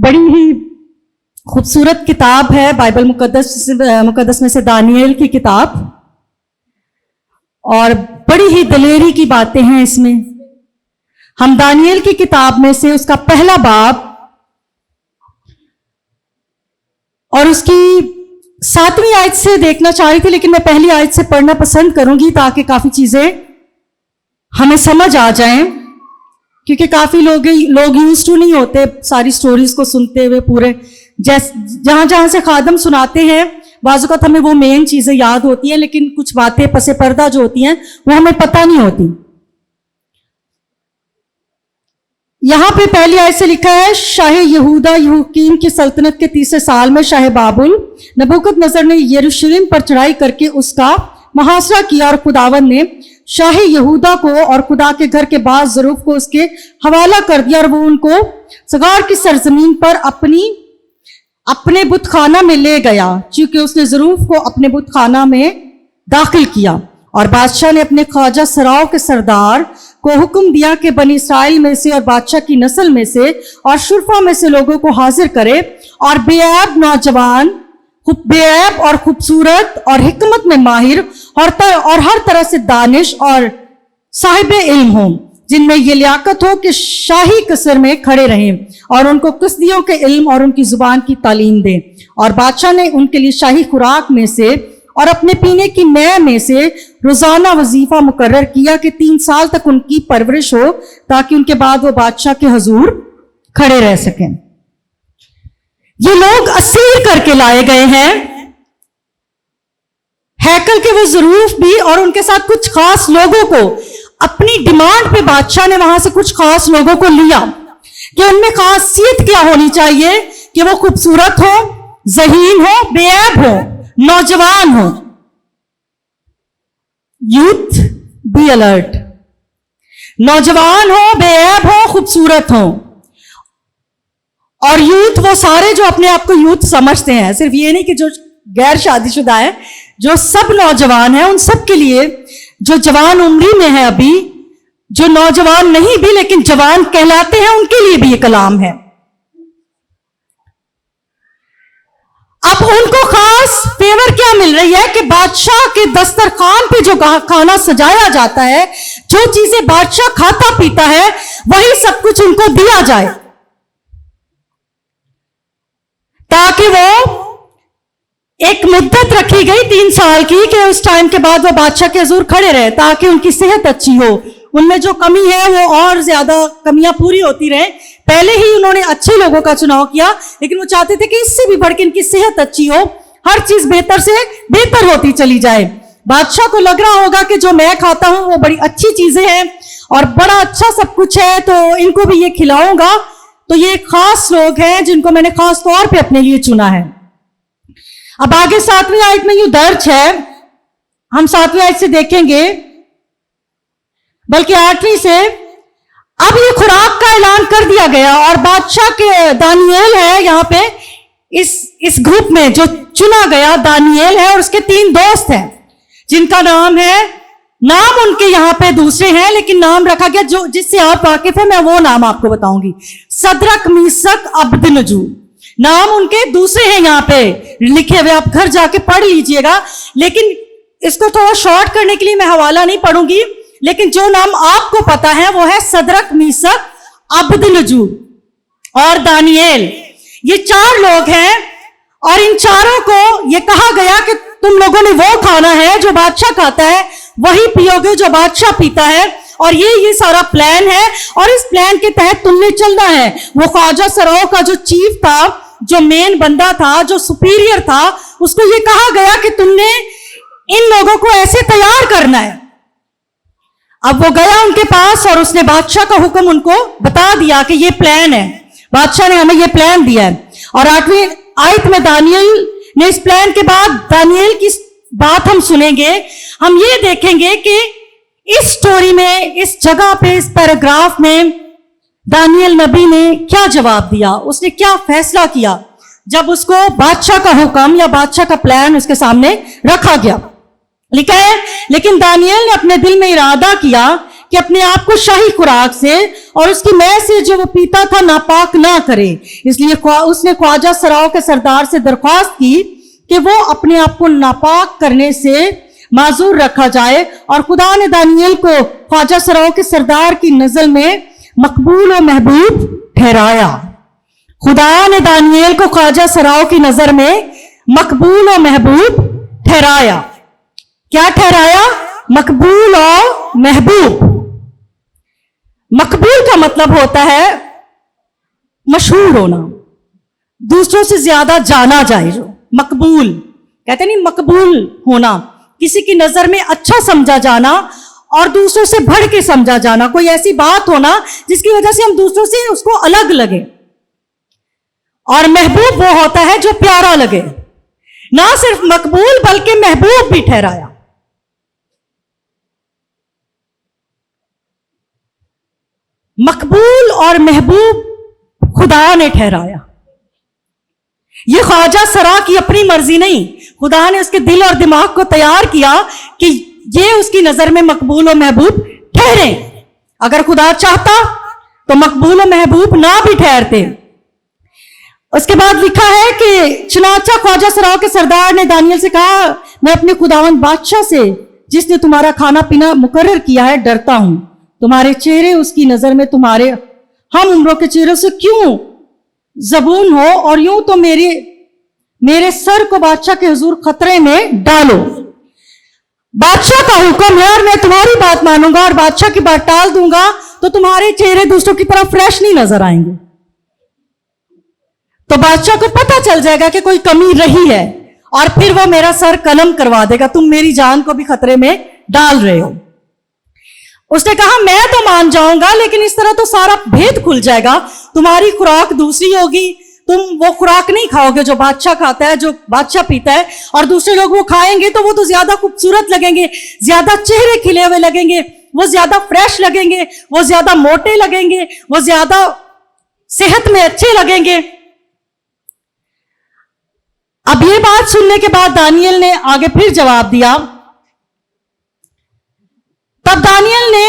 बड़ी ही खूबसूरत किताब है बाइबल मुकद्दस में से दानियल की किताब, और बड़ी ही दलेरी की बातें हैं इसमें। हम दानियल की किताब में से उसका पहला बाब और उसकी 7वीं आयत से देखना चाह रही थी, लेकिन मैं पहली आयत से पढ़ना पसंद करूंगी ताकि काफी चीजें हमें समझ आ जाएं, क्योंकि काफी लोग यूज टू नहीं होते सारी स्टोरीज को सुनते हुए पूरे। जहां जहां से खादम सुनाते हैं बाज़-औक़ात हमें वो मेन चीजें याद होती हैं, लेकिन कुछ बातें पसे पर्दा जो होती हैं वो हमें पता नहीं होती। यहां पे पहली आयत से लिखा है, शाह यहूदा यहोयाकीम की सल्तनत के 30वें साल में शाह बाबुल नबूकदनेस्सर ने यरूशलेम पर चढ़ाई करके उसका मुहासरा किया, और खुदावंद ने शाह यहूदा को और खुदा के घर के बाज ज़रूफ को उसके हवाला कर दिया, और वो उनको सगार की सरजमीन पर अपने बुतखाना में ले गया, क्योंकि उसने ज़रूफ को अपने बुतखाना में दाखिल किया। और बादशाह ने अपने ख्वाजा सराव के सरदार को हुक्म दिया कि बनी इसराइल में से और बादशाह की नस्ल में से और शुरफा में से लोगों को हाजिर करे, और बेऐब नौजवान, बेऐब और खूबसूरत और हिकमत में माहिर और हर तरह से दानिश और साहिब इल्म हो, जिनमें ये लियाकत हो कि शाही कसर में खड़े रहें, और उनको कसदियों के इल्म और उनकी जुबान की तालीम दें। और बादशाह ने उनके लिए शाही खुराक में से और अपने पीने की मैं में से रोजाना वजीफा मुकर्रर किया कि 3 साल तक उनकी परवरिश हो, ताकि उनके बाद वो बादशाह के हुजूर खड़े रह सकें। ये लोग असीर करके लाए गए हैं हैकल के वो ज़रूफ भी, और उनके साथ कुछ खास लोगों को अपनी डिमांड पे बादशाह ने वहां से कुछ खास लोगों को लिया कि उनमें खासियत क्या होनी चाहिए कि वो खूबसूरत हो, ज़हीन हो, बेऐब हो, नौजवान हो। यूथ बी अलर्ट, नौजवान हो, बेऐब हो, खूबसूरत हो। और यूथ वो सारे जो अपने आप को यूथ समझते हैं, सिर्फ ये नहीं कि जो गैर शादीशुदा है, जो सब नौजवान है, उन सब के लिए, जो जवान उम्री में है अभी, जो नौजवान नहीं भी लेकिन जवान कहलाते हैं, उनके लिए भी ये कलाम है। अब उनको खास फेवर क्या मिल रही है कि बादशाह के दस्तरखान पे जो खाना सजाया जाता है, जो चीजें बादशाह खाता पीता है, वही सब कुछ उनको दिया जाए, ताकि वो एक मुद्दत रखी गई 3 साल की कि उस टाइम के बाद वो बादशाह के हुजूर खड़े रहे, ताकि उनकी सेहत अच्छी हो, उनमें जो कमी है वो और ज्यादा कमियां पूरी होती रहे। पहले ही उन्होंने अच्छे लोगों का चुनाव किया, लेकिन वो चाहते थे कि इससे भी बढ़ के इनकी सेहत अच्छी हो, हर चीज बेहतर से बेहतर होती चली जाए। बादशाह को लग रहा होगा कि जो मैं खाता हूं वो बड़ी अच्छी चीजें हैं और बड़ा अच्छा सब कुछ है, तो इनको भी ये खिलाऊंगा। तो ये खास लोग हैं जिनको मैंने खास तौर पे अपने लिए चुना है। अब आगे 7वीं आयत में यूं दर्ज है, हम 7वीं आयत से देखेंगे, बल्कि 8वीं से। अब ये खुराक का ऐलान कर दिया गया, और बादशाह के दानियल है यहाँ पे, इस ग्रुप में जो चुना गया दानियल है, और उसके 3 दोस्त हैं जिनका नाम है, नाम उनके यहाँ पे दूसरे हैं लेकिन नाम रखा गया जो जिससे आप वाकिफ है, मैं वो नाम आपको बताऊंगी। सदरक, मीसक, अब्दनगो नाम उनके दूसरे हैं यहाँ पे लिखे हुए, आप घर जाके पढ़ लीजिएगा। लेकिन इसको थोड़ा शॉर्ट करने के लिए मैं हवाला नहीं पढ़ूंगी, लेकिन जो नाम आपको पता है वो है सदरक, मीसक, अब्दनगो और दानियल। ये 4 लोग हैं, और इन चारों को ये कहा गया कि तुम लोगों ने वो खाना है जो बादशाह खाता है, वही पियोगे जो बादशाह पीता है, और ये सारा प्लान है, और इस प्लान के तहत तुमने चलना है। वो ख्वाजा सराव का जो चीफ था, जो मेन बंदा था, जो सुपीरियर था, उसको ये कहा गया कि तुमने इन लोगों को ऐसे तैयार करना है। अब वो गया उनके पास और उसने बादशाह का हुक्म उनको बता दिया कि ये प्लान है, बादशाह ने हमें ये प्लान दिया है। और 8वीं आयत में दानियल ने इस प्लान के बाद दानियल की बात हम सुनेंगे। हम ये देखेंगे कि इस स्टोरी में, इस जगह पे, इस पैराग्राफ में दानियल नबी ने क्या जवाब दिया, उसने क्या फैसला किया जब उसको बादशाह का हुक्म या बादशाह का प्लान उसके सामने रखा गया। लिखा है, लेकिन दानियल ने अपने दिल में इरादा किया कि कि अपने आप को शाही खुराक से और उसकी मैं से जो वो पीता था नापाक ना करे। इसलिए उसने ख्वाजा सराओं के सरदार से दरख्वास्त की कि वो अपने आप को नापाक करने से माजूर रखा जाए, और खुदा ने दानियल को ख्वाजा सराओं के सरदार की नजर में मकबूल और महबूब ठहराया। खुदा ने दानियल को ख्वाजा सराओं की नजर में मकबूल और महबूब ठहराया। क्या ठहराया? मकबूल और महबूब। मकबूल का मतलब होता है मशहूर होना, दूसरों से ज्यादा जाना जाए। जो मकबूल कहते नहीं, मकबूल होना, किसी की नजर में अच्छा समझा जाना और दूसरों से बढ़ के समझा जाना, कोई ऐसी बात होना जिसकी वजह से हम दूसरों से उसको अलग लगे। और महबूब वो होता है जो प्यारा लगे। ना सिर्फ मकबूल बल्कि महबूब भी ठहराया। मकबूल और महबूब खुदा ने ठहराया। ये ख्वाजा सरा की अपनी मर्जी नहीं, खुदा ने उसके दिल और दिमाग को तैयार किया कि ये उसकी नजर में मकबूल और महबूब ठहरे। अगर खुदा चाहता तो मकबूल और महबूब ना भी ठहरते। उसके बाद लिखा है कि चुनाचा ख्वाजा सराओं के सरदार ने दानियल से कहा, मैं अपने खुदावंद बादशाह से जिसने तुम्हारा खाना पीना मुकर्रर किया है डरता हूं। तुम्हारे चेहरे उसकी नजर में तुम्हारे हम उम्रों के चेहरों से क्यों जबून हो, और यूं तो मेरे सर को बादशाह के हुजूर खतरे में डालो। बादशाह का हुक्म है और मैं तुम्हारी बात मानूंगा और बादशाह की बात टाल दूंगा तो तुम्हारे चेहरे दूसरों की तरह फ्रेश नहीं नजर आएंगे। तो बादशाह को पता चल जाएगा कि कोई कमी रही है और फिर वो मेरा सर कलम करवा देगा, तुम मेरी जान को भी खतरे में डाल रहे हो। उसने कहा मैं तो मान जाऊंगा, लेकिन इस तरह तो सारा भेद खुल जाएगा। तुम्हारी खुराक दूसरी होगी, तुम वो खुराक नहीं खाओगे जो बादशाह खाता है, जो बादशाह पीता है, और दूसरे लोग वो खाएंगे तो वो तो ज्यादा खूबसूरत लगेंगे, ज्यादा चेहरे खिले हुए लगेंगे, वो ज्यादा फ्रेश लगेंगे, वो ज्यादा मोटे लगेंगे, वो ज्यादा सेहत में अच्छे लगेंगे। अब ये बात सुनने के बाद दानियल ने आगे फिर जवाब दिया। तब दानियल ने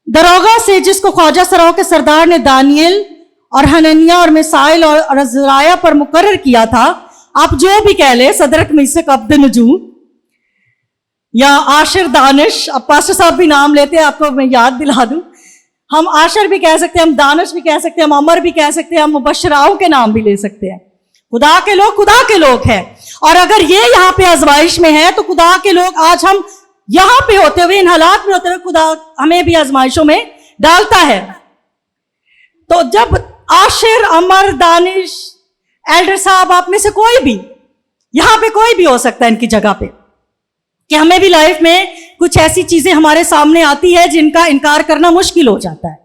दरोगा से, जिसको ख्वाजा सराओं के सरदार ने दानियल और हनन्याह और मिसाइल और अज़राया पर मुकर्रर किया था, आप जो भी कह ले, सदरक मिसक अब्दुन्नजूम या आशिर दानिश, अब पास्टर साहब भी नाम लेते हैं, आपको मैं याद दिला दूं, हम आशिर भी कह सकते हैं, हम दानिश भी कह सकते हैं, हम अमर भी कह सकते हैं, हम मुबशराओं के नाम भी ले सकते हैं। खुदा के लोग हैं। और अगर ये यहाँ पे आजमाइश में है तो खुदा के लोग आज हम यहां पे होते हुए, इन हालात में होते हुए, खुदा हमें भी आजमाइशों में डालता है। तो जब आशिर, अमर, दानिश, एल्डर साहब, आप में से कोई भी, यहां पे कोई भी हो सकता है इनकी जगह पे, कि हमें भी लाइफ में कुछ ऐसी चीजें हमारे सामने आती है जिनका इनकार करना मुश्किल हो जाता है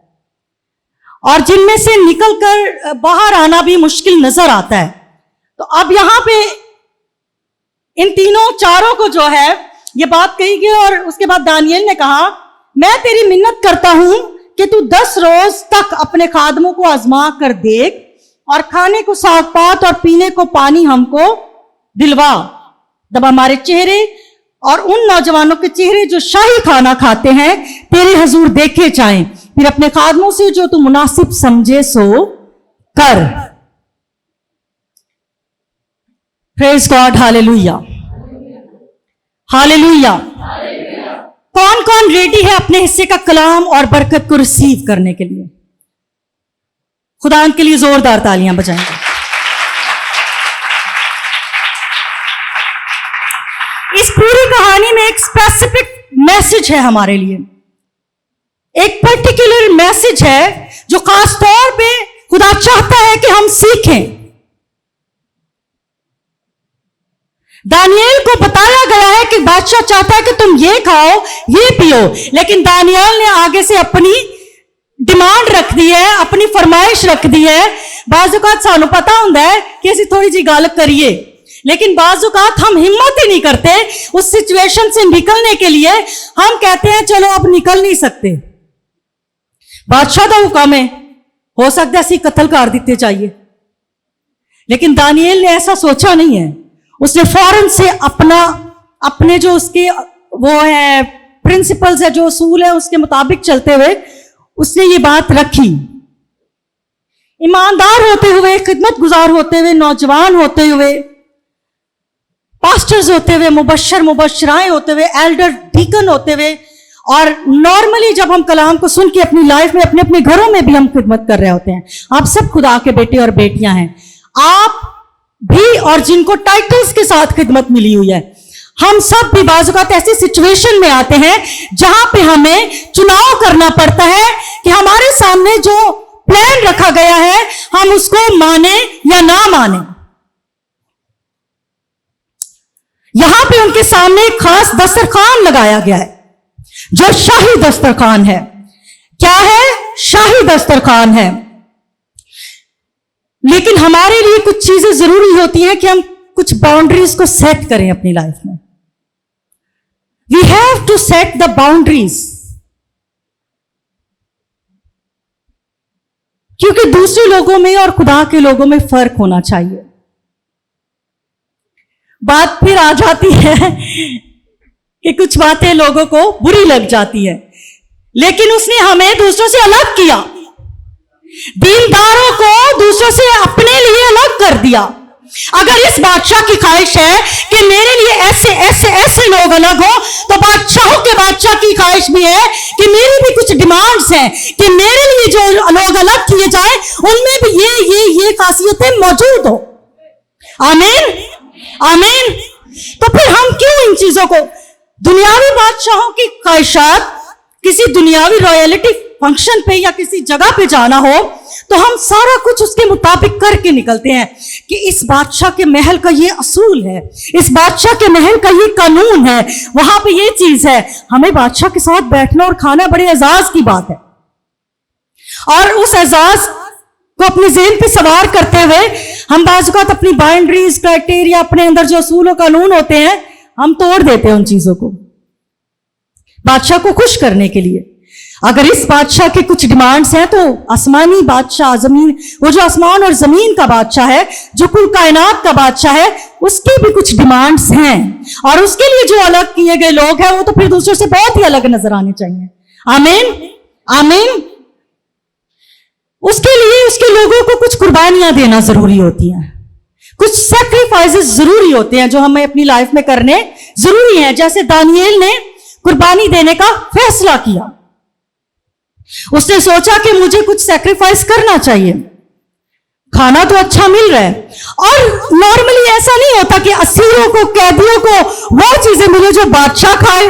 और जिनमें से निकलकर बाहर आना भी मुश्किल नजर आता है। तो अब यहां पे इन तीनों चारों को जो है ये बात कही गई, और उसके बाद दानियल ने कहा, मैं तेरी मिन्नत करता हूं कि तू 10 रोज तक अपने खादमों को आजमा कर देख, और खाने को साग पात और पीने को पानी हमको दिलवा, जब हमारे चेहरे और उन नौजवानों के चेहरे जो शाही खाना खाते हैं तेरे हुजूर देखे जाएं, फिर अपने खादमों से जो तू मुनासिब समझे सो कर। Praise God, hallelujah, hallelujah. कौन कौन रेडी है अपने हिस्से का कलाम और बरकत को रिसीव करने के लिए? खुदा के लिए जोरदार तालियां बजाएंगे। इस पूरी कहानी में एक स्पेसिफिक मैसेज है हमारे लिए, एक पर्टिकुलर मैसेज है जो खास तौर पे खुदा चाहता है कि हम सीखें। दानियल को बताया गया है कि बादशाह चाहता है कि तुम ये खाओ, ये पियो, लेकिन दानियल ने आगे से अपनी डिमांड रख दी है, अपनी फरमाइश रख दी है। बाजुकात सानू पता होता है कि ऐसी थोड़ी जी गल करिए, लेकिन बाजुकात हम हिम्मत ही नहीं करते उस सिचुएशन से निकलने के लिए। हम कहते हैं चलो अब निकल नहीं सकते, बादशाह का हुक्म है, हो सकता है ऐसी कत्ल कर देते चाहिए। लेकिन दानियल ने ऐसा सोचा नहीं है। उसने फौरन से अपने जो उसके वो है प्रिंसिपल्स है, जो असूल है, उसके मुताबिक चलते हुए उसने ये बात रखी। ईमानदार होते हुए, खिदमत गुजार होते हुए, नौजवान होते हुए, पास्टर्स होते हुए, मुबश्शिर मुबश्शिराएं होते हुए, एल्डर डीकन होते हुए, और नॉर्मली जब हम कलाम को सुन के अपनी लाइफ में अपने अपने घरों में भी हम खिदमत कर रहे होते हैं। आप सब खुदा के बेटे और बेटियां हैं, आप भी, और जिनको टाइटल्स के साथ खिदमत मिली हुई है। हम सब भी बाज़ औक़ात ऐसी सिचुएशन में आते हैं जहां पे हमें चुनाव करना पड़ता है कि हमारे सामने जो प्लान रखा गया है हम उसको माने या ना माने। यहां पे उनके सामने एक खास दस्तरखान लगाया गया है जो शाही दस्तरखान है। क्या है? शाही दस्तरखान है। लेकिन हमारे लिए कुछ चीजें जरूरी होती हैं कि हम कुछ बाउंड्रीज को सेट करें अपनी लाइफ में। We have to set the boundaries, क्योंकि दूसरे लोगों में और खुदा के लोगों में फर्क होना चाहिए। बात फिर आ जाती है कि कुछ बातें लोगों को बुरी लग जाती है, लेकिन उसने हमें दूसरों से अलग किया, दीनदारों को दूसरों से अपने लिए अलग कर दिया। अगर इस बादशाह की ख्वाहिश है कि मेरे लिए ऐसे ऐसे ऐसे लोग अलग हो, तो बादशाहों के बादशाह की ख्वाहिश भी है कि मेरी भी कुछ डिमांड्स हैं कि मेरे लिए जो लोग अलग किए जाए उनमें भी ये खासियतें मौजूद हो। आमीन, आमीन। तो फिर हम क्यों इन चीजों को, दुनियावी बादशाहों की ख्वाहिशात, किसी दुनियावी रॉयलिटी फंक्शन पे या किसी जगह पे जाना हो तो हम सारा कुछ उसके मुताबिक करके निकलते हैं कि इस बादशाह के महल का ये असूल है, इस बादशाह के महल का ये कानून है, वहां पे ये चीज है। हमें बादशाह के साथ बैठना और खाना बड़े एजाज की बात है, और उस एजाज को अपने ज़हन पे सवार करते हुए हम बाज़ औक़ात अपनी बाउंड्रीज, क्राइटेरिया, अपने अंदर जो असूल और कानून होते हैं हम तोड़ देते हैं उन चीजों को बादशाह को खुश करने के लिए। अगर इस बादशाह के कुछ डिमांड्स हैं तो आसमानी बादशाह, जमीन, वो जो आसमान और जमीन का बादशाह है, जो कुल कायनात का बादशाह है, उसकी भी कुछ डिमांड्स हैं, और उसके लिए जो अलग किए गए लोग हैं वो तो फिर दूसरों से बहुत ही अलग नजर आने चाहिए। आमीन, आमीन। उसके लिए उसके लोगों को कुछ कुर्बानियां देना जरूरी होती हैं, कुछ सैक्रिफाइसेस जरूरी होते हैं जो हमें अपनी लाइफ में करने जरूरी हैं। जैसे दानियेल ने कुर्बानी देने का फैसला किया, उसने सोचा कि मुझे कुछ सैक्रिफाइस करना चाहिए। खाना तो अच्छा मिल रहा है, और नॉर्मली ऐसा नहीं होता कि असीरों को, कैदियों को वो चीजें मिले जो बादशाह खाए।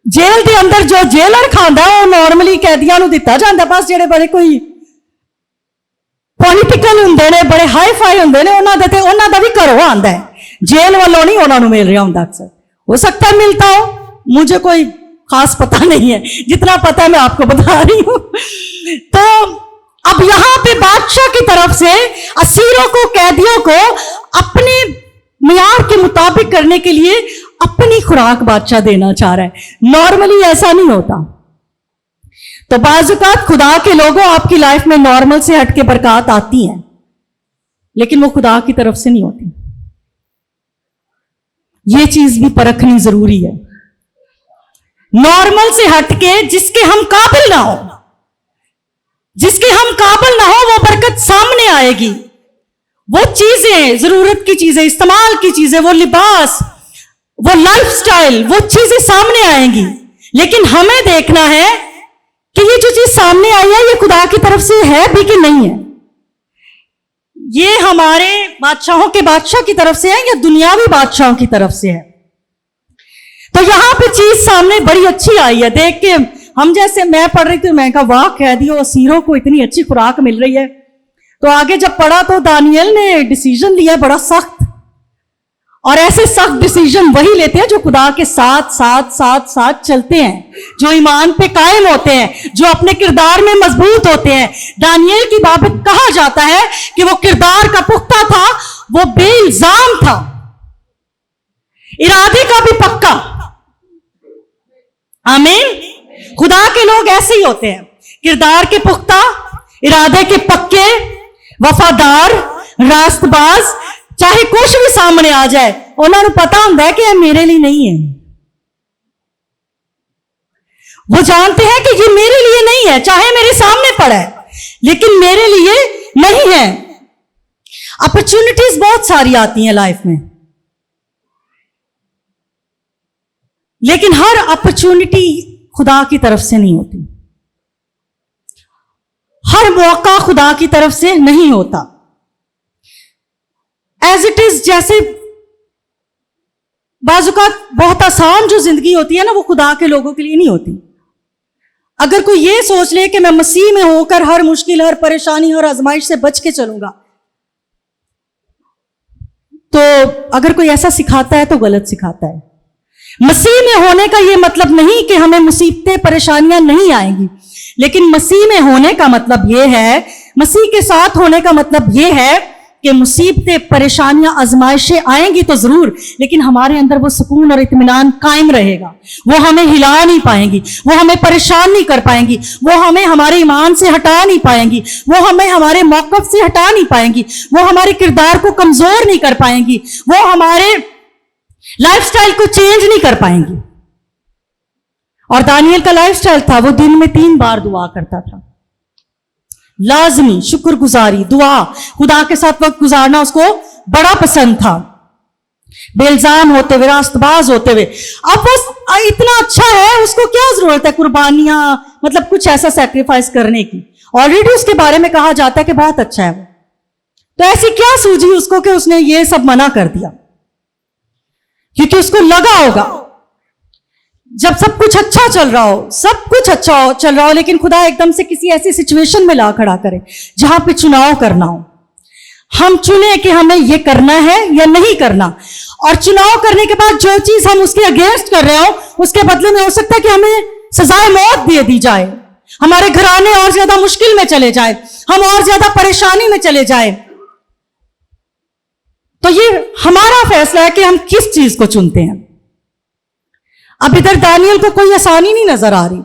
जेल के अंदर जो जेलर खांदा वो नॉर्मली कैदियां नूं दिता जांदा, बस जेड़े बड़े कोई पॉलिटिकल हुंदे ने, बड़े हाई फाई हुंदे ने, उन्हां दा भी घरों आंदा है, जेल वालों नहीं उन्हां नूं मिल रहा हुंदा। अक्सर हो सकता है मिलता हो, मुझे कोई खास पता नहीं है, जितना पता है मैं आपको बता रही हूं। तो अब यहां पे बादशाह की तरफ से असीरों को, कैदियों को अपने मियार के मुताबिक करने के लिए अपनी खुराक बादशाह देना चाह रहा है। नॉर्मली ऐसा नहीं होता। तो बाज़ औक़ात खुदा के लोगों, आपकी लाइफ में नॉर्मल से हटके बरकत आती हैं, लेकिन वो खुदा की तरफ से नहीं होती। ये चीज भी परखनी जरूरी है। नॉर्मल से हटके जिसके हम काबिल ना हो, जिसके हम काबिल ना हो, वो बरकत सामने आएगी। वो चीजें, जरूरत की चीजें, इस्तेमाल की चीजें, वो लिबास, वो लाइफस्टाइल, वो चीजें सामने आएंगी। लेकिन हमें देखना है कि ये जो चीज सामने आई है ये खुदा की तरफ से है भी कि नहीं है, ये हमारे बादशाहों के बादशाह की तरफ से है या दुनियावी बादशाहों की तरफ से है। तो यहां पे चीज सामने बड़ी अच्छी आई है, देख के हम, जैसे मैं पढ़ रही थी, मैं कहा वाह, कैदियों असीरों को इतनी अच्छी खुराक मिल रही है। तो आगे जब पढ़ा तो दानियल ने डिसीजन लिया बड़ा सख्त, और ऐसे सख्त डिसीजन वही लेते हैं जो खुदा के साथ साथ साथ साथ चलते हैं, जो ईमान पे कायम होते हैं, जो अपने किरदार में मजबूत होते हैं। दानियल की बाबत कहा जाता है कि वो किरदार का पुख्ता था, वो बेइल्जाम था, इरादे का भी पक्का। आमीन। खुदा के लोग ऐसे ही होते हैं, किरदार के पुख्ता, इरादे के पक्के, वफादार, रास्तबाज। चाहे कुछ भी सामने आ जाए, उन्होंने पता होता है कि यह मेरे लिए नहीं है, वो जानते हैं कि ये मेरे लिए नहीं है, चाहे मेरे सामने पड़ा है लेकिन मेरे लिए नहीं है। अपॉर्चुनिटीज बहुत सारी आती हैं लाइफ में, लेकिन हर अपॉर्चुनिटी खुदा की तरफ से नहीं होती, हर मौका खुदा की तरफ से नहीं होता। एज इट इज, जैसे बाजुकात बहुत आसान जो जिंदगी होती है ना, वो खुदा के लोगों के लिए नहीं होती। अगर कोई ये सोच ले कि मैं मसीह में होकर हर मुश्किल, हर परेशानी, हर आजमाइश से बच के चलूंगा, तो अगर कोई ऐसा सिखाता है तो गलत सिखाता है। मसीह में होने का ये मतलब नहीं कि हमें मुसीबतें, परेशानियां नहीं आएंगी, लेकिन मसीह में होने का मतलब ये है, मसीह के साथ होने का मतलब ये है कि मुसीबतें, परेशानियां, आजमाइशें आएंगी तो जरूर, लेकिन हमारे अंदर वो सुकून और इत्मीनान कायम रहेगा। वो हमें हिला नहीं पाएंगी, वो हमें परेशान नहीं कर पाएंगी, वो हमें हमारे ईमान से हटा नहीं पाएंगी, वो हमें हमारे मौक़िफ़ से हटा नहीं पाएंगी, वो हमारे किरदार को कमजोर नहीं कर पाएंगी, वो हमारे लाइफस्टाइल को चेंज नहीं कर पाएंगी। और दानियल का लाइफस्टाइल था, वो दिन में 3 बार दुआ करता था। लाजमी शुक्रगुजारी, दुआ, खुदा के साथ वक्त गुजारना उसको बड़ा पसंद था, बेल्जाम होते हुए, रास्तबाज होते हुए। अब वो इतना अच्छा है, उसको क्या जरूरत है कुर्बानियां, मतलब कुछ ऐसा सैक्रिफाइस करने की। ऑलरेडी उसके बारे में कहा जाता है कि बहुत अच्छा है वो, तो ऐसी क्या सूझी उसको कि उसने ये सब मना कर दिया? क्योंकि उसको लगा होगा जब सब कुछ अच्छा चल रहा हो, सब कुछ अच्छा चल रहा हो, लेकिन खुदा एकदम से किसी ऐसी सिचुएशन में ला खड़ा करे जहां पे चुनाव करना हो, हम चुने कि हमें ये करना है या नहीं करना। और चुनाव करने के बाद जो चीज हम उसके अगेंस्ट कर रहे हो, उसके बदले में हो सकता है कि हमें सजाए मौत दे दी जाए, हमारे घराने और ज्यादा मुश्किल में चले जाए, हम और ज्यादा परेशानी में चले जाए। तो ये हमारा फैसला है कि हम किस चीज को चुनते हैं। अब इधर दानियल को कोई आसानी नहीं नजर आ रही,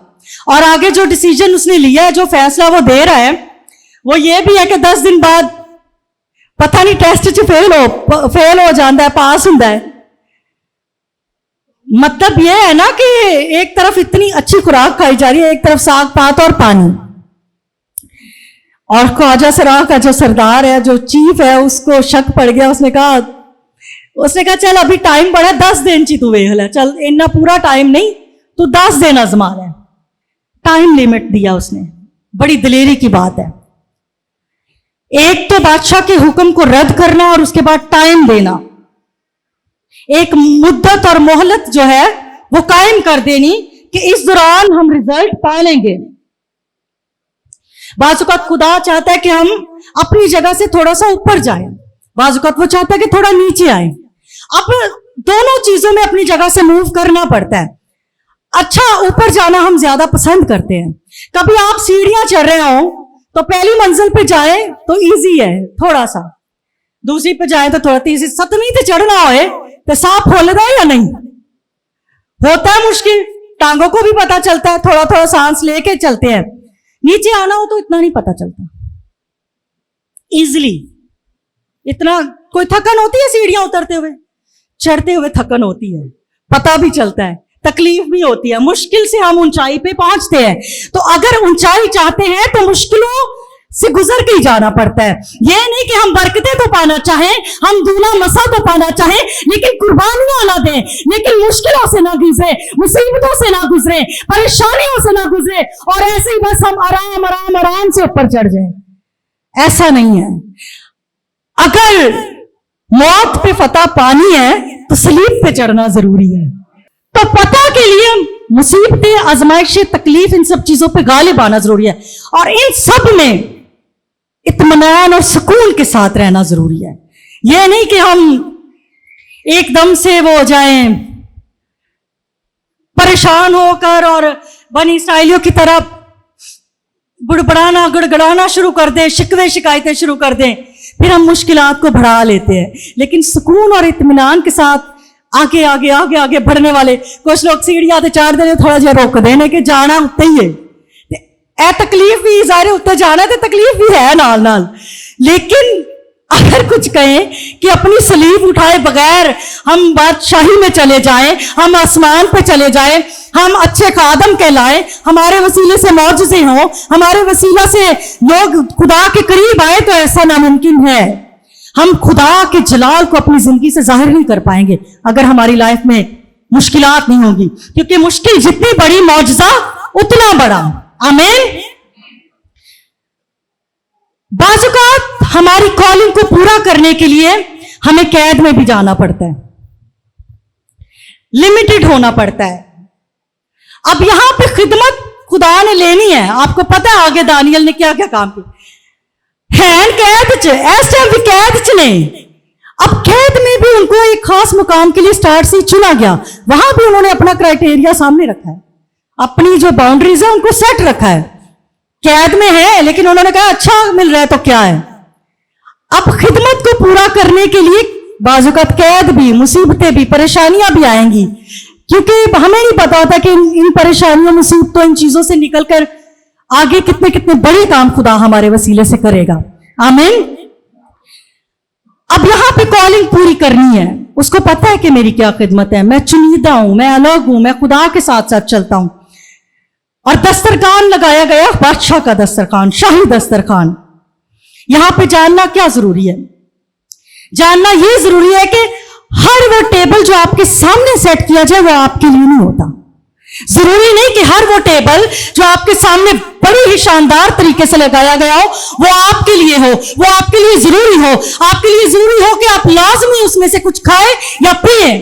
और आगे जो डिसीजन उसने लिया है, जो फैसला वो दे रहा है, वो ये भी है कि 10 दिन बाद पता नहीं टेस्ट च फेल हो जाता है, पास होता है। मतलब ये है ना कि एक तरफ इतनी अच्छी खुराक खाई जा रही है, एक तरफ साग पात और पानी, और ख्वाजा सराह का जो सरदार है, जो चीफ है, उसको शक पड़ गया। उसने कहा चल अभी टाइम बड़ा, 10 दिन ची तू वेख ले, चल इतना पूरा टाइम नहीं, तू 10 दिन आजमा ले। टाइम लिमिट दिया उसने, बड़ी दिलेरी की बात है। एक तो बादशाह के हुक्म को रद्द करना और उसके बाद टाइम देना, एक मुद्दत और मोहलत जो है वो कायम कर देनी कि इस दौरान हम रिजल्ट पा लेंगे। बाजुकात खुदा चाहता है कि हम अपनी जगह से थोड़ा सा ऊपर जाएं, बाजुकात वो चाहता है कि थोड़ा नीचे आए। अब दोनों चीजों में अपनी जगह से मूव करना पड़ता है। अच्छा, ऊपर जाना हम ज्यादा पसंद करते हैं। कभी आप सीढ़ियां चढ़ रहे हो तो पहली मंजिल पे जाए तो इजी है थोड़ा सा, दूसरी पे जाए तो थोड़ा तीसरी, 7वीं पे चढ़ना होए तो सांप खोलता है या नहीं, होता है मुश्किल। टांगों को भी पता चलता है, थोड़ा थोड़ा सांस लेके चलते हैं। नीचे आना हो तो इतना नहीं पता चलता, इजिली इतना। कोई थकन होती है सीढ़ियां उतरते हुए, चढ़ते हुए थकन होती है, पता भी चलता है, तकलीफ भी होती है, मुश्किल से हम ऊंचाई पे पहुंचते हैं। तो अगर ऊंचाई चाहते हैं तो मुश्किलों से गुजर के ही जाना पड़ता है। यह नहीं कि हम बरकतें तो पाना चाहें, हम दूना मसा तो पाना चाहें, लेकिन कुर्बानियां ना दें, लेकिन मुश्किलों से ना गुजरे, मुसीबतों से ना गुजरे, परेशानियों से ना गुजरे, और ऐसे ही बस हम आराम आराम आराम से ऊपर चढ़ जाएं। ऐसा नहीं है। अगर मौत पे फतह पानी है तो सलीब पे चढ़ना जरूरी है। तो फतह के लिए मुसीबतें, आजमाइशें, तकलीफ, इन सब चीजों पे गालिब आना जरूरी है, और इन सब में इत्मीनान और सुकून के साथ रहना जरूरी है। यह नहीं कि हम एकदम से वो हो जाएं परेशान होकर और बनी इसराइलियों की तरह बुड़बड़ाना, गड़गड़ाना शुरू कर दें, शिकवे शिकायतें शुरू कर दें, फिर हम मुश्किलात को बढ़ा लेते हैं। लेकिन सुकून और इत्मीनान के साथ आगे आगे आगे आगे बढ़ने वाले कुछ लोग सीढ़ियां ते चाड़ देने, थोड़ा जिहा रोक देने कि जाना उत्ते ही है, ए तकलीफ भी जारे उत्ते जाना, तो तकलीफ भी है नाल नाल, लेकिन अगर कुछ कहें कि अपनी सलीब उठाए बगैर हम बादशाही में चले जाएं, हम आसमान पे चले जाएं, हम अच्छे खादम कहलाएं, हमारे वसीले से मौजज़े हों, हमारे वसीला से लोग खुदा के करीब आए, तो ऐसा नामुमकिन है। हम खुदा के जलाल को अपनी जिंदगी से जाहिर नहीं कर पाएंगे अगर हमारी लाइफ में मुश्किलात नहीं होगी, क्योंकि मुश्किल जितनी बड़ी, मौजज़ा उतना बड़ा। आमीन। बाज़-औक़ात हमारी कॉलिंग को पूरा करने के लिए हमें कैद में भी जाना पड़ता है, लिमिटेड होना पड़ता है। अब यहां पे खिदमत खुदा ने लेनी है। आपको पता है आगे दानियल ने क्या क्या काम किया। हैन कैद च इस टाइम भी कैद च ने। अब कैद में भी उनको एक खास मुकाम के लिए स्टार्ट से चुना गया। वहां भी उन्होंने अपना क्राइटेरिया सामने रखा है, अपनी जो बाउंड्रीज है उनको सेट रखा है। कैद में है लेकिन उन्होंने कहा अच्छा मिल रहा है तो क्या है। अब खिदमत को पूरा करने के लिए बाज़-औक़ात कैद भी, मुसीबतें भी, परेशानियां भी आएंगी, क्योंकि हमें नहीं पता होता कि इन परेशानियों, मुसीबतों, इन चीजों से निकलकर आगे कितने कितने बड़े काम खुदा हमारे वसीले से करेगा। आमीन। अब यहां पे कॉलिंग पूरी करनी है, उसको पता है कि मेरी क्या खिदमत है, मैं चुनीदा हूं, मैं अलग हूं, मैं खुदा के साथ साथ चलता हूं। और दस्तरखान लगाया गया, बादशाह का दस्तरखान, शाही दस्तरखान। यहां पे जानना क्या जरूरी है? जानना यह जरूरी है कि हर वो टेबल जो आपके सामने सेट किया जाए वो आपके लिए नहीं होता। जरूरी नहीं कि हर वो टेबल जो आपके सामने बड़ी ही शानदार तरीके से लगाया गया हो वो आपके लिए हो, वो आपके लिए जरूरी हो। आपके लिए जरूरी हो कि आप लाजमी उसमें से कुछ खाएं या पिए।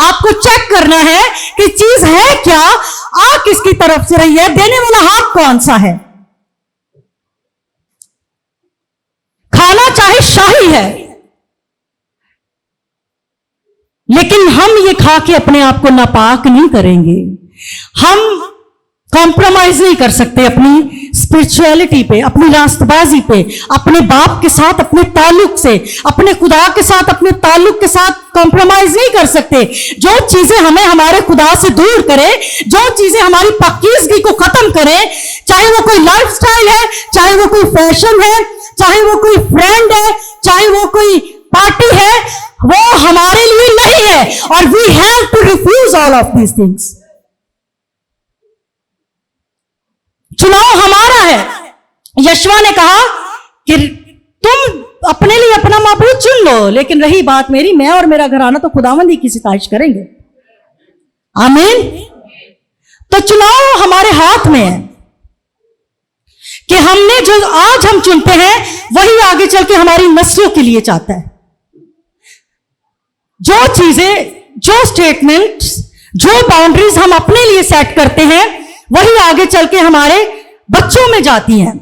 आपको चेक करना है कि चीज है क्या, आ किसकी तरफ से रही है, देने वाला हाथ कौन सा है। खाना चाहे शाही है, लेकिन हम ये खा के अपने आप को नापाक नहीं करेंगे। हम कॉम्प्रोमाइज नहीं कर सकते अपनी स्पिरिचुअलिटी पे, अपनी रास्तबाजी पे, अपने बाप के साथ अपने ताल्लुक से, अपने खुदा के साथ अपने ताल्लुक के साथ कॉम्प्रोमाइज नहीं कर सकते। जो चीजें हमें हमारे खुदा से दूर करे, जो चीजें हमारी पाकीज़गी को खत्म करे, चाहे वो कोई लाइफस्टाइल है, चाहे वो कोई फैशन है, चाहे वो कोई फ्रेंड है, चाहे वो कोई पार्टी है, वो हमारे लिए नहीं है। और we have to refuse all of these things. चुनाव हमारा है। यशवा ने कहा कि तुम अपने लिए अपना माबूद चुन लो, लेकिन रही बात मेरी, मैं और मेरा घराना तो खुदावंदी की सिताइश करेंगे। आमीन। तो चुनाव हमारे हाथ में है कि हमने जो आज हम चुनते हैं वही आगे चल के हमारी नस्लों के लिए चाहता है। जो चीजें, जो स्टेटमेंट्स, जो बाउंड्रीज हम अपने लिए सेट करते हैं वही आगे चल के हमारे बच्चों में जाती हैं।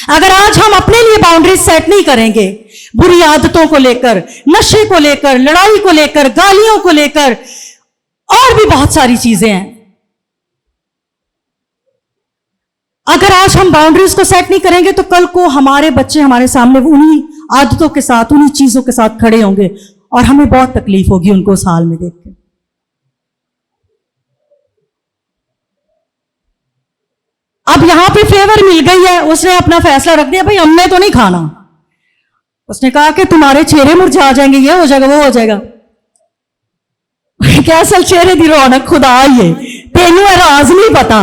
अगर आज हम अपने लिए बाउंड्रीज सेट नहीं करेंगे, बुरी आदतों को लेकर, नशे को लेकर, लड़ाई को लेकर, गालियों को लेकर, और भी बहुत सारी चीजें हैं, अगर आज हम बाउंड्रीज को सेट नहीं करेंगे तो कल को हमारे बच्चे हमारे सामने उन्हीं आदतों के साथ, उन्हीं चीजों के साथ खड़े होंगे और हमें बहुत तकलीफ होगी उनको उस हाल में देख के। अब यहां पे फेवर मिल गई है, उसने अपना फैसला रख दिया, भाई हमने तो नहीं खाना। उसने कहा कि तुम्हारे चेहरे मुरझा जाएंगे, ये हो जाएगा, वो हो जाएगा। क्या असल चेहरे दी रौनक खुदा आई है। तेनू एराज नहीं पता,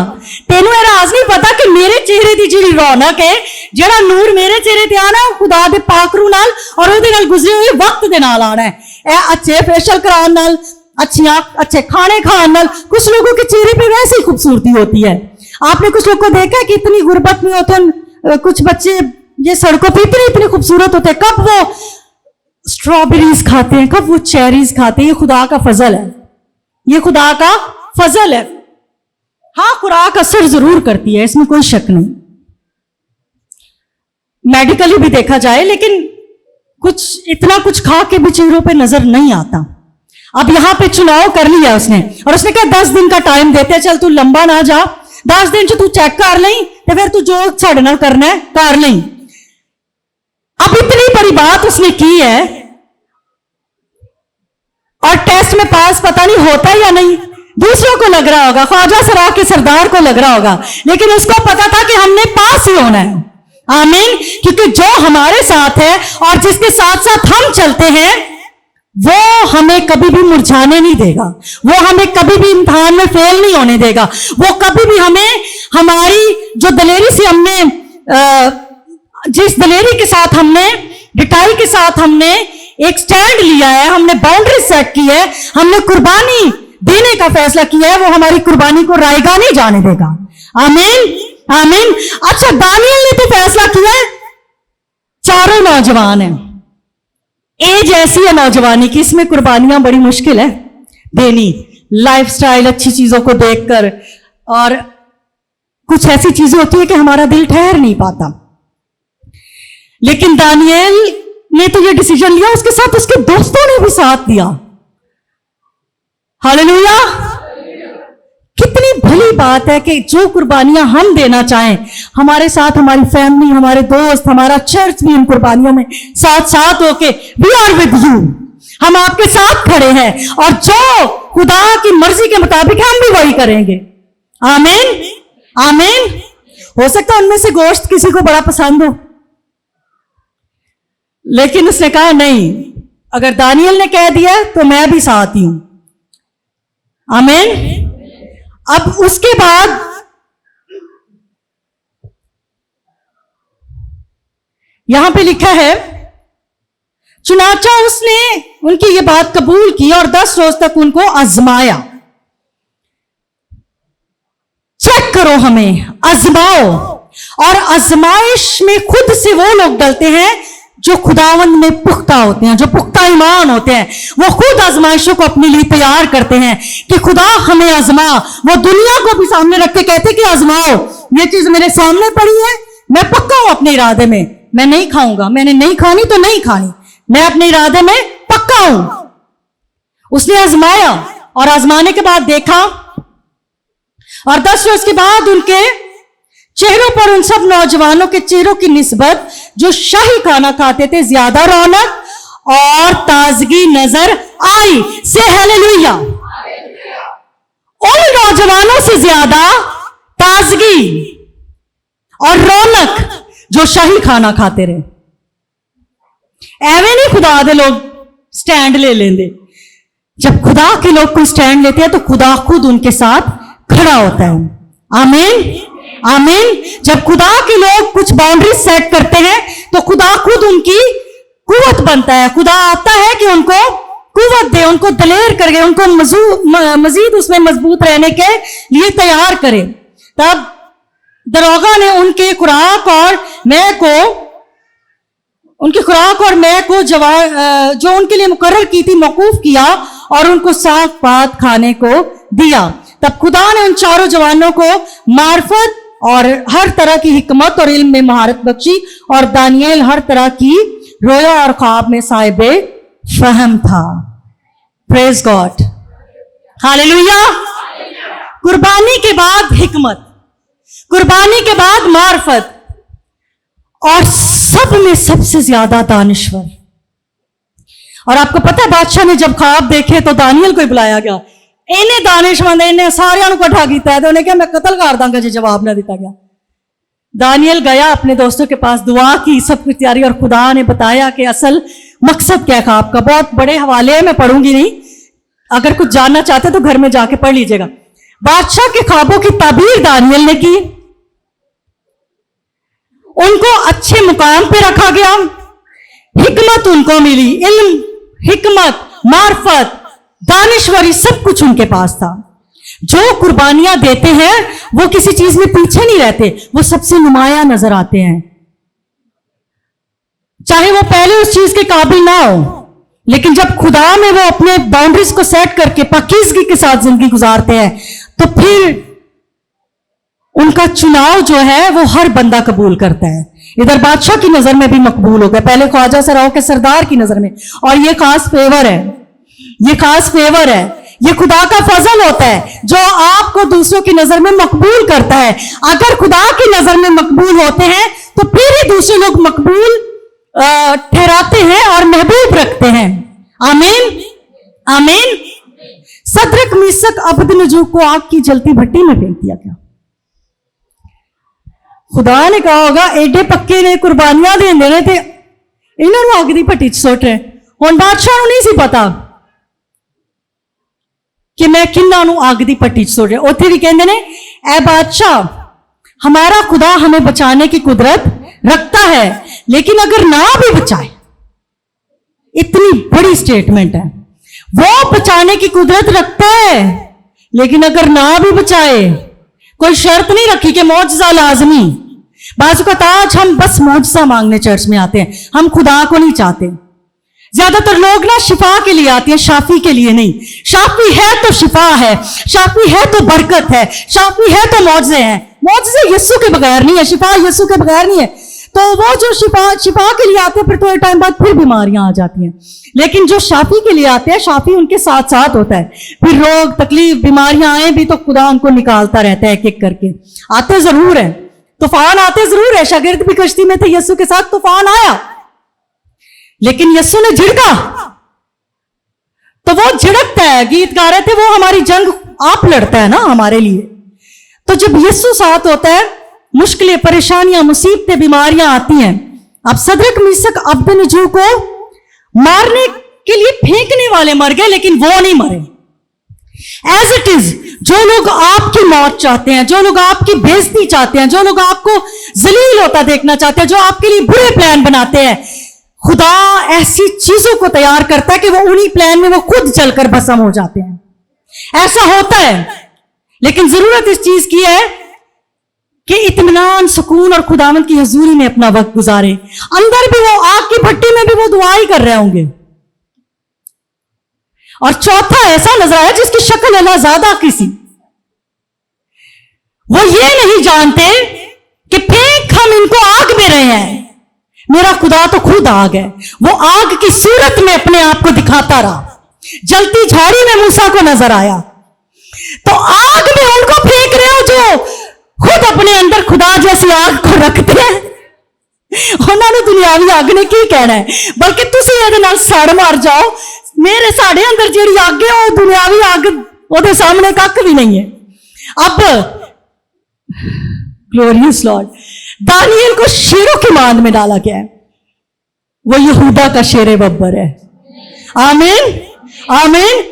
तेनू एराज नहीं पता कि मेरे चेहरे दी जी रौनक है, जेड़ा नूर मेरे चेहरे ते आना खुदा दे पाकरू नाल और उहदे नाल गुजरे हुए वक्त दे नाल आना है। ए अच्छे फेशियल कराने नाल, अच्छे खाने खाने नाल कुछ लोगों के चेहरे पे वैसी खूबसूरती होती है। आपने कुछ लोग को देखा कि इतनी गुर्बत में होते हैं, कुछ बच्चे ये सड़कों पे इतने खूबसूरत होते हैं, कब वो स्ट्रॉबेरीज खाते हैं, कब वो चेरीज खाते हैं। ये खुदा का फजल है, ये खुदा का फजल है। हाँ, खुराक असर जरूर करती है, इसमें कोई शक नहीं, मेडिकली भी देखा जाए, लेकिन कुछ इतना कुछ खा के भी चेहरों पे नजर नहीं आता। अब यहां पे चुनाव कर लिया उसने, और उसने कहा 10 दिन का टाइम देते, चल तू लंबा ना जा, 10 दिन तू चेक कर ली, तो फिर तू जो साढ़े नाल करना है कर ली। अब इतनी बड़ी बात उसने की है और टेस्ट में पास पता नहीं होता या नहीं, दूसरों को लग रहा होगा, ख्वाजा सराय के सरदार को लग रहा होगा, लेकिन उसको पता था कि हमने पास ही होना है। आमीन। क्योंकि जो हमारे साथ है और जिसके साथ साथ हम चलते हैं, वो हमें कभी भी मुरझाने नहीं देगा, वो हमें कभी भी इम्तिहान में फेल नहीं होने देगा, वो कभी भी हमें हमारी जो दलेरी से हमने जिस दलेरी के साथ हमने डिटाई के साथ हमने एक स्टैंड लिया है, हमने बाउंड्री सेट की है, हमने कुर्बानी देने का फैसला किया है, वो हमारी कुर्बानी को रायगा नहीं जाने देगा। आमीन आमीन। अच्छा, दानियल ने तो फैसला किया है, चारों नौजवान हैं, एज ऐसी है नौजवानी की, इसमें कुर्बानियां बड़ी मुश्किल है देनी, लाइफस्टाइल अच्छी चीजों को देखकर, और कुछ ऐसी चीजें होती है कि हमारा दिल ठहर नहीं पाता। लेकिन दानियल ने तो ये डिसीजन लिया, उसके साथ उसके दोस्तों ने भी साथ दिया। हालेलुया। कितनी भली बात है कि जो कुर्बानियां हम देना चाहें, हमारे साथ हमारी फैमिली, हमारे दोस्त, हमारा चर्च भी इन कुर्बानियों में साथ साथ होके वी आर विद यू, हम आपके साथ खड़े हैं, और जो खुदा की मर्जी के मुताबिक हम भी वही करेंगे। आमीन आमीन। हो सकता है उनमें से गोश्त किसी को बड़ा पसंद हो, लेकिन उसने कहा नहीं, अगर दानियल ने कह दिया तो मैं भी साथ ही हूं। आमीन। अब उसके बाद यहां पे लिखा है, चुनाचा उसने उनकी ये बात कबूल की और 10 रोज तक उनको आजमाया। चेक करो, हमें आजमाओ, और आजमाइश में खुद से वो लोग डलते हैं जो खुदावंद में पुख्ता होते हैं, जो पुख्ता ईमान होते हैं, वो खुद आजमाइशों को अपने लिए तैयार करते हैं कि खुदा हमें आजमा। वो दुनिया को भी सामने रख के कहते कि आजमाओ, ये चीज मेरे सामने पड़ी है, मैं पक्का हूं अपने इरादे में, मैं नहीं खाऊंगा, मैंने नहीं खानी तो नहीं खानी, मैं अपने इरादे में पक्का हूं। उसने आजमाया, और आजमाने के बाद देखा, और 10 रोज के बाद उनके चेहरों पर, उन सब नौजवानों के चेहरों की निस्बत जो शाही खाना खाते थे, ज्यादा रौनक और ताजगी नजर आई। से हालेलुया। उन नौजवानों से ज्यादा ताजगी और रौनक जो शाही खाना खाते रहे। एवं नहीं खुदा दे लोग स्टैंड ले लेंगे, जब खुदा के लोग कोई स्टैंड लेते हैं तो खुदा खुद उनके साथ खड़ा होता है। आमीन आमीन। जब खुदा के लोग कुछ बाउंड्री सेट करते हैं तो खुदा खुद उनकी कुव्वत बनता है, खुदा आता है कि उनको कुव्वत दे, उनको दलेर करके, उनको मजीद उसमें मजबूत रहने के लिए तैयार करे। तब दरोगा ने उनके खुराक और मैं को जो उनके लिए मुकर्रर की थी मौकूफ किया, और उनको साग पात खाने को दिया। तब खुदा ने उन चारों जवानों को मार्फत और हर तरह की हिकमत और इल्म में महारत बख्शी, और दानियल हर तरह की रोया और ख्वाब में साहिबे फहम था। Praise God. हालेलुया। कुर्बानी के बाद हिकमत, कुर्बानी के बाद मार्फत, और सब में सबसे ज्यादा दानिश्वर। और आपको पता है, बादशाह ने जब ख्वाब देखे तो दानियल को ही बुलाया गया। इन्हें दानिशमंद इन्हें सारियां इकट्ठा किया है, तो उन्हें क्या मैं कत्ल कर दांगा जी जवाब ना दिता गया। दानियल गया अपने दोस्तों के पास, दुआ की, सब कुछ तैयारी, और खुदा ने बताया कि असल मकसद क्या था आपका। बहुत बड़े हवाले मैं पढ़ूंगी नहीं, अगर कुछ जानना चाहते तो घर में जाके पढ़ लीजिएगा। बादशाह के ख्वाबों की ताबीर दानियल ने की, उनको अच्छे मुकाम पे रखा गया, हिकमत उनको मिली, इल्म, हिकमत, मार्फत, दानिश्वरी, सब कुछ उनके पास था। जो कुर्बानियां देते हैं वो किसी चीज में पीछे नहीं रहते, वो सबसे नुमाया नजर आते हैं, चाहे वो पहले उस चीज के काबिल ना हो, लेकिन जब खुदा में वो अपने बाउंड्रीज को सेट करके पाकीज़गी के साथ जिंदगी गुजारते हैं, तो फिर उनका चुनाव जो है वो हर बंदा कबूल करता है। इधर बादशाह की नजर में भी मकबूल हो गया, पहले ख्वाजा सराओं के सरदार की नजर में, और ये खास फेवर है, ये खास फेवर है, ये खुदा का फजल होता है जो आपको दूसरों की नजर में मकबूल करता है। अगर खुदा की नजर में मकबूल होते हैं तो फिर ही दूसरे लोग मकबूल ठहराते हैं और महबूब रखते हैं। आमीन आमीन। सदरक मीसक अबदनजो को आग की जलती भट्टी में फेंक दिया गया। खुदा ने कहा होगा एडे पक्के ने कुर्बानियां देंदे ने ते इन्हां नूं अग दी भट्टी च सुੱਟ रहे। हुण बादशाह नूं नहीं सी पता कि मैं किन्हां नूं अग दी भट्टी च सुੱਟ रहा। उत्थे भी कहंदे ने ऐ बादशाह हमारा खुदा हमें बचाने की कुदरत रखता है, लेकिन अगर ना भी बचाए, इतनी बड़ी स्टेटमेंट है, वो बचाने की कुदरत रखता है लेकिन अगर ना भी बचाए, कोई शर्त नहीं रखी कि मौजज़ा लाजमी। बाजू का आज हम बस मौजज़ा मांगने चर्च में आते हैं, हम खुदा को नहीं चाहते। ज्यादातर लोग ना शिफा के लिए आते हैं, शाफी के लिए नहीं। शाफी है तो शिफा है, शाफी है तो बरकत है, शाफी है तो मौजज़े हैं। मौजज़े यीशु के बगैर नहीं है, शिफा यीशु के बगैर नहीं है। तो वो जो शिफा के लिए आते हैं फिर थोड़े टाइम बाद फिर बीमारियां आ जाती हैं, लेकिन जो शाफी के लिए आते हैं, शाफी उनके साथ साथ होता है। फिर रोग तकलीफ बीमारियां आए भी तो खुदा उनको निकालता रहता है एक एक करके। आते जरूर है, तूफान आते जरूर है। शागिर्द भी कश्ती में थे, यीशु के साथ तूफान आया, लेकिन यीशु ने झिड़का तो वो झिड़कता है। गीत गा रहे थे, वो हमारी जंग आप लड़ता है ना हमारे लिए। तो जब यीशु साथ होता है, मुश्किलें परेशानियां मुसीबतें बीमारियां आती हैं। अब सदरक मीसक अब्दनजू को मारने के लिए फेंकने वाले मर गए, लेकिन वो नहीं मरे। एज इट इज, जो लोग आपकी मौत चाहते हैं, जो लोग आपकी बेइज्जती चाहते हैं, जो लोग आपको जलील होता देखना चाहते हैं, जो आपके लिए बुरे प्लान बनाते हैं, खुदा ऐसी चीजों को तैयार करता है कि वो उन्हीं प्लान में वो खुद जलकर भस्म हो जाते हैं। ऐसा होता है, लेकिन जरूरत इस चीज की है कि इत्मीनान सुकून और खुदावंद की हजूरी में अपना वक्त गुजारे। अंदर भी वो आग की भट्टी में भी वो दुआ ही कर रहे होंगे। और चौथा ऐसा नजराया जिसकी शक्ल अल्लाह ज्यादा किसी, वो ये नहीं जानते कि फेंक हम इनको आग में रहे हैं, मेरा खुदा तो खुद आग है। वो आग की सूरत में अपने आप को दिखाता रहा। जलती झाड़ी में मूसा को नजर आया, तो आग में उनको फेंक रहे हो जो खुद अपने अंदर खुदा जैसी आग को रखते हैं। उन्होंने दुनियावी आग ने की कहना है, बल्कि तुसी ਇਹਦੇ ਨਾਲ सड़ मार जाओ। मेरे साढ़े अंदर ਜਿਹੜੀ आग है वो दुनियावी आग ਉਹਦੇ सामने कख भी नहीं है। अब ग्लोरियस लॉर्ड, दानियल को शेरों की मांद में डाला गया है। वो यहूदा का शेर बब्बर है। आमीन आमीन।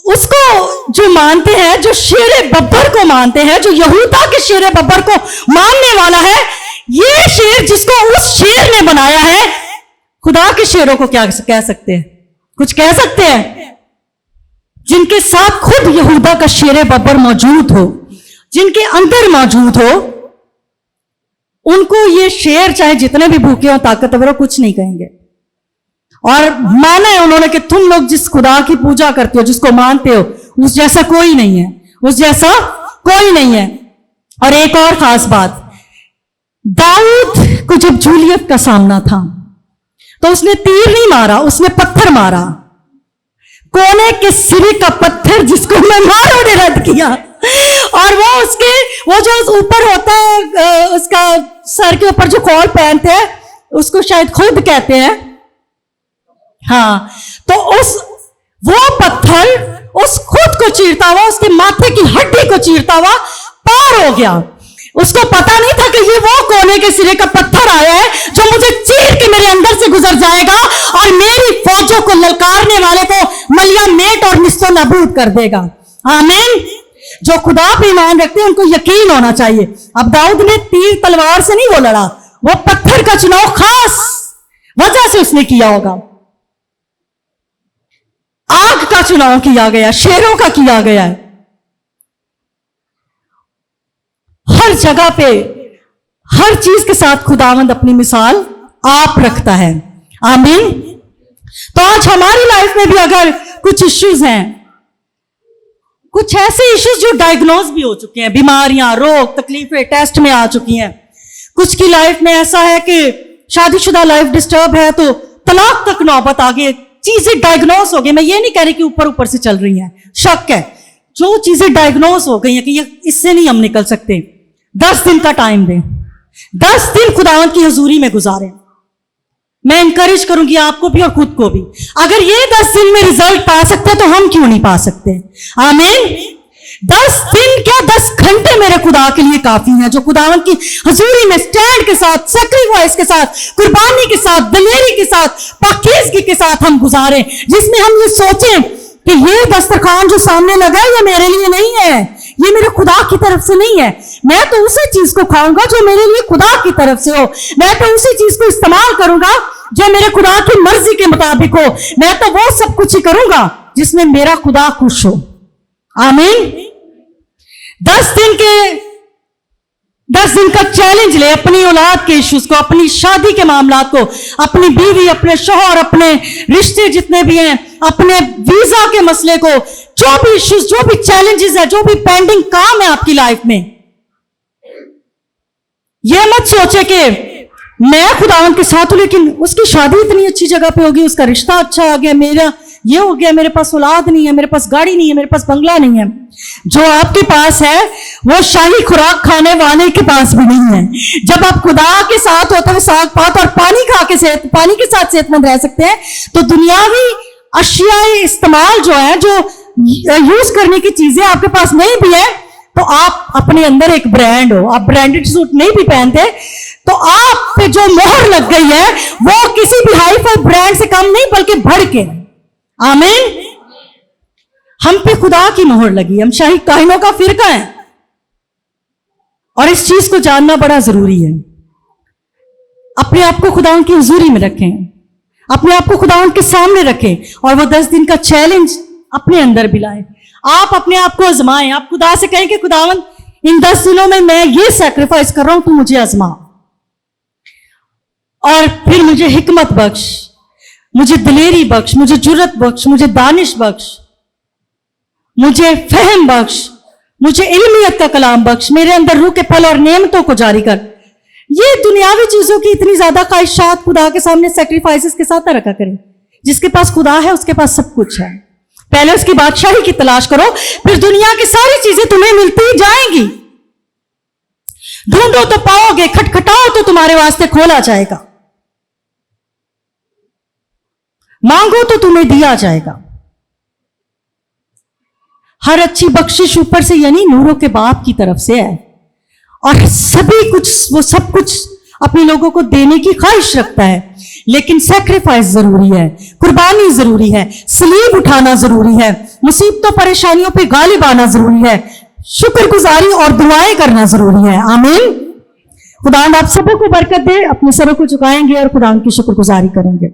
उसको जो मानते हैं, जो शेर बब्बर को मानते हैं, जो यहूदा के शेर बब्बर को मानने वाला है, ये शेर जिसको उस शेर ने बनाया है, खुदा के शेरों को क्या कह सकते हैं? कुछ कह सकते हैं? जिनके साथ खुद यहूदा का शेर बब्बर मौजूद हो, जिनके अंदर मौजूद हो, उनको ये शेर चाहे जितने भी भूखे हो, ताकतवर हो, कुछ नहीं कहेंगे। और माना है उन्होंने कि तुम लोग जिस खुदा की पूजा करते हो, जिसको मानते हो, उस जैसा कोई नहीं है, उस जैसा कोई नहीं है। और एक और खास बात, दाऊद को जब जूलियत का सामना था तो उसने तीर नहीं मारा, उसने पत्थर मारा। कोने के सिरे का पत्थर जिसको मेहमानों ने रद्द किया, और वो जो उपर होता है, उसका सर के ऊपर जो कॉल पहनते हैं, उसको शायद खुद कहते हैं। हाँ, तो वो पत्थर उस खुद को चीरता हुआ, उसके माथे की हड्डी को चीरता हुआ पार हो गया। उसको पता नहीं था कि ये वो कोने के सिरे का पत्थर आया है जो मुझे चीर के मेरे अंदर से गुजर जाएगा और मेरी फौजों को ललकारने वाले को मलिया मेट और निस्तो नबूद कर देगा। आमीन। जो खुदा पे ईमान रखते हैं उनको यकीन होना चाहिए। अब दाऊद ने तीर तलवार से नहीं वो लड़ा, वो पत्थर का चुनाव खास वजह से उसने किया होगा। आग का चुनाव किया गया, शेरों का किया गया है। हर जगह पे हर चीज के साथ खुदावंद अपनी मिसाल आप रखता है। आमीन। तो आज हमारी लाइफ में भी अगर कुछ इश्यूज हैं, कुछ ऐसे इश्यूज जो डायग्नोज भी हो चुके हैं, बीमारियां, रोग, तकलीफें टेस्ट में आ चुकी हैं, कुछ की लाइफ में ऐसा है कि शादीशुदा लाइफ डिस्टर्ब है तो तलाक तक नौबत आ गई, चीजें डायग्नोज हो गई। मैं ये नहीं कह रही कि ऊपर ऊपर से चल रही हैं, शक है। जो चीजें डायग्नोज हो गई हैं कि ये इससे नहीं हम निकल सकते, 10 दिन का टाइम दें, 10 दिन खुदावंद की हजूरी में गुजारें। मैं इंकरेज करूंगी आपको भी और खुद को भी। अगर ये 10 दिन में रिजल्ट पा सकते तो हम क्यों नहीं पा सकते? आमीन। 10 दिन क्या 10 घंटे मेरे खुदा के लिए काफी हैं, जो खुदावन की हजूरी में स्टैंड के साथ, सैक्रिफाइस के साथ, कुर्बानी के साथ, दलेरी के साथ, पाकीज़गी के साथ हम गुजारें, जिसमें हम ये सोचें कि ये दस्तरखान जो सामने लगा है ये मेरे लिए नहीं है, ये मेरे खुदा की तरफ से नहीं है, मैं तो उसी चीज को खाऊंगा जो मेरे लिए खुदा की तरफ से हो, मैं तो उसी चीज को इस्तेमाल करूंगा जो मेरे खुदा की मर्जी के मुताबिक हो, मैं तो वो सब कुछ ही करूंगा जिसमें मेरा खुदा खुश हो। आमीन। 10 दिन का चैलेंज ले अपनी औलाद के इश्यूज को, अपनी शादी के मामलात को, अपनी बीवी, अपने शौहर, अपने रिश्ते जितने भी हैं, अपने वीजा के मसले को, जो भी इश्यूज, जो भी चैलेंजेस है, जो भी पेंडिंग काम है आपकी लाइफ में, ये मत सोचे कि मैं खुदावंद के साथ हूं लेकिन उसकी शादी इतनी अच्छी जगह पे होगी, उसका रिश्ता अच्छा आ गया, मेरा ये हो गया, मेरे पास औलाद नहीं है, मेरे पास गाड़ी नहीं है, मेरे पास बंगला नहीं है। जो आपके पास है वो शाही खुराक खाने वाले के पास भी नहीं है। जब आप खुदा के साथ होते हुए साग पात और पानी के साथ सेहतमंद रह सकते हैं, तो दुनियावी अशियाए इस्तेमाल जो है, जो यूज करने की चीजें आपके पास नहीं भी है, तो आप अपने अंदर एक ब्रांड हो, आप ब्रांडेड सूट नहीं भी पहनते, तो आप पे जो मोहर लग गई है वो किसी भी हाई फाई ब्रांड से कम नहीं बल्कि बढ़ के। आमीन। हम पे खुदा की मोहर लगी, हम शाही काहिनों का फिरका है, और इस चीज को जानना बड़ा जरूरी है। अपने आप को खुदावंद की हुजूरी में रखें, अपने आप को खुदावंद के सामने रखें, और वो 10 दिन का चैलेंज अपने अंदर भी लाएं। आप अपने आप को आजमाएं, आप खुदा से कहें कि खुदावंद इन 10 दिनों में मैं ये सैक्रिफाइस कर रहा हूं, तू मुझे आजमा, और फिर मुझे हिकमत बख्श, मुझे दिलेरी बख्श, मुझे जुर्रत बख्श, मुझे दानिश बख्श, मुझे फहम बख्श, मुझे इल्मियत का कलाम बख्श, मेरे अंदर रूह के फल और नेमतों को जारी कर। ये दुनियावी चीजों की इतनी ज्यादा ख्वाहिशात खुदा के सामने सैक्रिफाइसेस के साथ रखा करें। जिसके पास खुदा है उसके पास सब कुछ है। पहले उसकी बादशाही की तलाश करो, फिर दुनिया की सारी चीजें तुम्हें मिलती जाएंगी। ढूंढो तो पाओगे, खटखटाओ तो तुम्हारे वास्ते खोला जाएगा, मांगो तो तुम्हें दिया जाएगा। हर अच्छी बख्शिश ऊपर से यानी नूरों के बाप की तरफ से है, और सभी कुछ, वो सब कुछ अपने लोगों को देने की ख्वाहिश रखता है, लेकिन सैक्रिफाइस जरूरी है, कुर्बानी जरूरी है, सलीब उठाना जरूरी है, मुसीबतों परेशानियों पे गालिब आना जरूरी है, शुक्रगुजारी और दुआएं करना जरूरी है। आमीन। खुदा आप सबों को बरकत दे। अपने सरों को झुकाएंगे और खुदा की शुक्रगुजारी करेंगे।